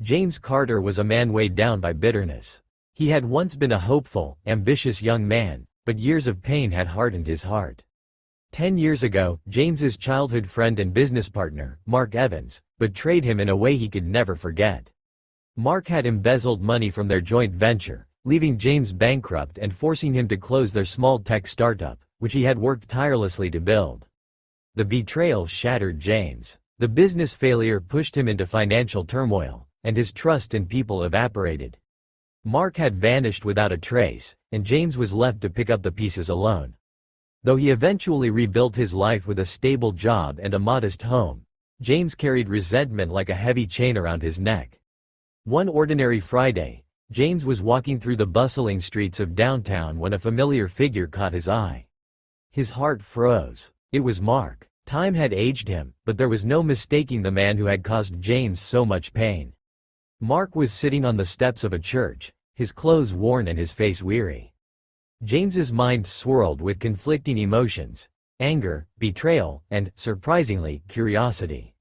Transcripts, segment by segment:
James Carter was a man weighed down by bitterness. He had once been a hopeful, ambitious young man, but years of pain had hardened his heart. 10 years ago, James's childhood friend and business partner, Mark Evans, betrayed him in a way he could never forget. Mark had embezzled money from their joint venture, leaving James bankrupt and forcing him to close their small tech startup, which he had worked tirelessly to build. The betrayal shattered James. The business failure pushed him into financial turmoil, and his trust in people evaporated. Mark had vanished without a trace, and James was left to pick up the pieces alone. Though he eventually rebuilt his life with a stable job and a modest home, James carried resentment like a heavy chain around his neck. One ordinary Friday, James was walking through the bustling streets of downtown when a familiar figure caught his eye. His heart froze. It was Mark. Time had aged him, but there was no mistaking the man who had caused James so much pain. Mark was sitting on the steps of a church, his clothes worn and his face weary. James's mind swirled with conflicting emotions: anger, betrayal, and, surprisingly, curiosity.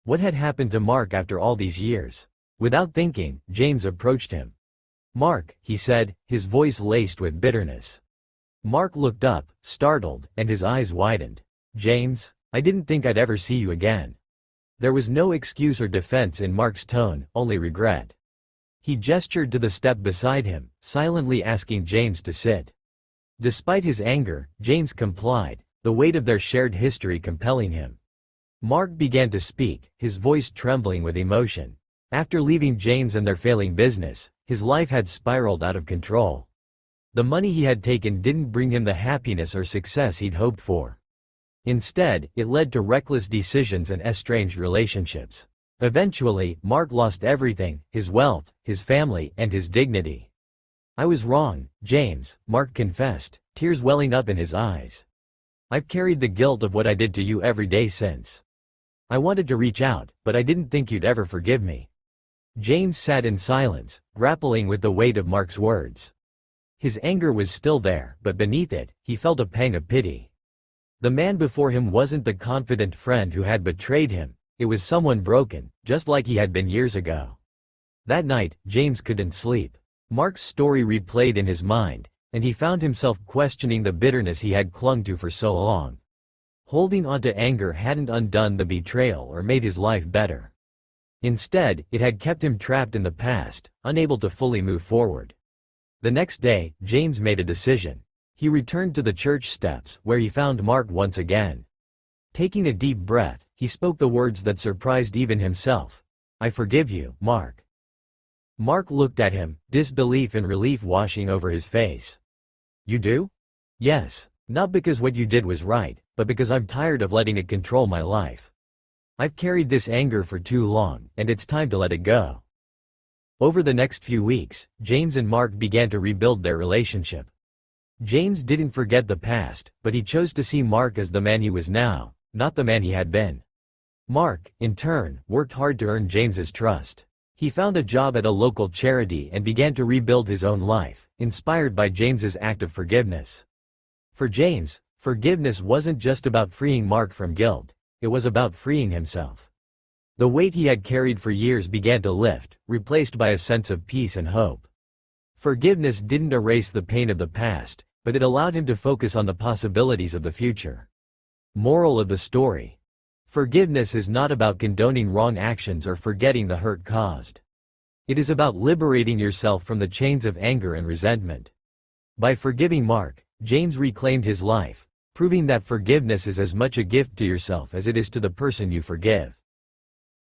What had happened to Mark after all these years? Without thinking, James approached him. "Mark," he said, his voice laced with bitterness. Mark looked up, startled, and his eyes widened. "James, I didn't think I'd ever see you again." There was no excuse or defense in Mark's tone, only regret. He gestured to the step beside him, silently asking James to sit. Despite his anger, James complied, the weight of their shared history compelling him. Mark began to speak, his voice trembling with emotion. After leaving James and their failing business, his life had spiraled out of control. The money he had taken didn't bring him the happiness or success he'd hoped for. Instead, it led to reckless decisions and estranged relationships. Eventually, Mark lost everything: his wealth, his family, and his dignity. "I was wrong, James," Mark confessed, tears welling up in his eyes. "I've carried the guilt of what I did to you every day since. I wanted to reach out, but I didn't think you'd ever forgive me." James sat in silence, grappling with the weight of Mark's words. His anger was still there, but beneath it, he felt a pang of pity. The man before him wasn't the confident friend who had betrayed him. It was someone broken, just like he had been years ago. That night, James couldn't sleep. Mark's story replayed in his mind, and he found himself questioning the bitterness he had clung to for so long. Holding on to anger hadn't undone the betrayal or made his life better. Instead, it had kept him trapped in the past, unable to fully move forward. The next day, James made a decision. He returned to the church steps, where he found Mark once again. Taking a deep breath, he spoke the words that surprised even himself. "I forgive you, Mark." Mark looked at him, disbelief and relief washing over his face. "You do?" "Yes. Not because what you did was right, but because I'm tired of letting it control my life. I've carried this anger for too long, and it's time to let it go." Over the next few weeks, James and Mark began to rebuild their relationship. James didn't forget the past, but he chose to see Mark as the man he was now, not the man he had been. Mark, in turn, worked hard to earn James's trust. He found a job at a local charity and began to rebuild his own life, inspired by James's act of forgiveness. For James, forgiveness wasn't just about freeing Mark from guilt, it was about freeing himself. The weight he had carried for years began to lift, replaced by a sense of peace and hope. Forgiveness didn't erase the pain of the past, but it allowed him to focus on the possibilities of the future. Moral of the story: forgiveness is not about condoning wrong actions or forgetting the hurt caused. It is about liberating yourself from the chains of anger and resentment. By forgiving Mark, James reclaimed his life, proving that forgiveness is as much a gift to yourself as it is to the person you forgive.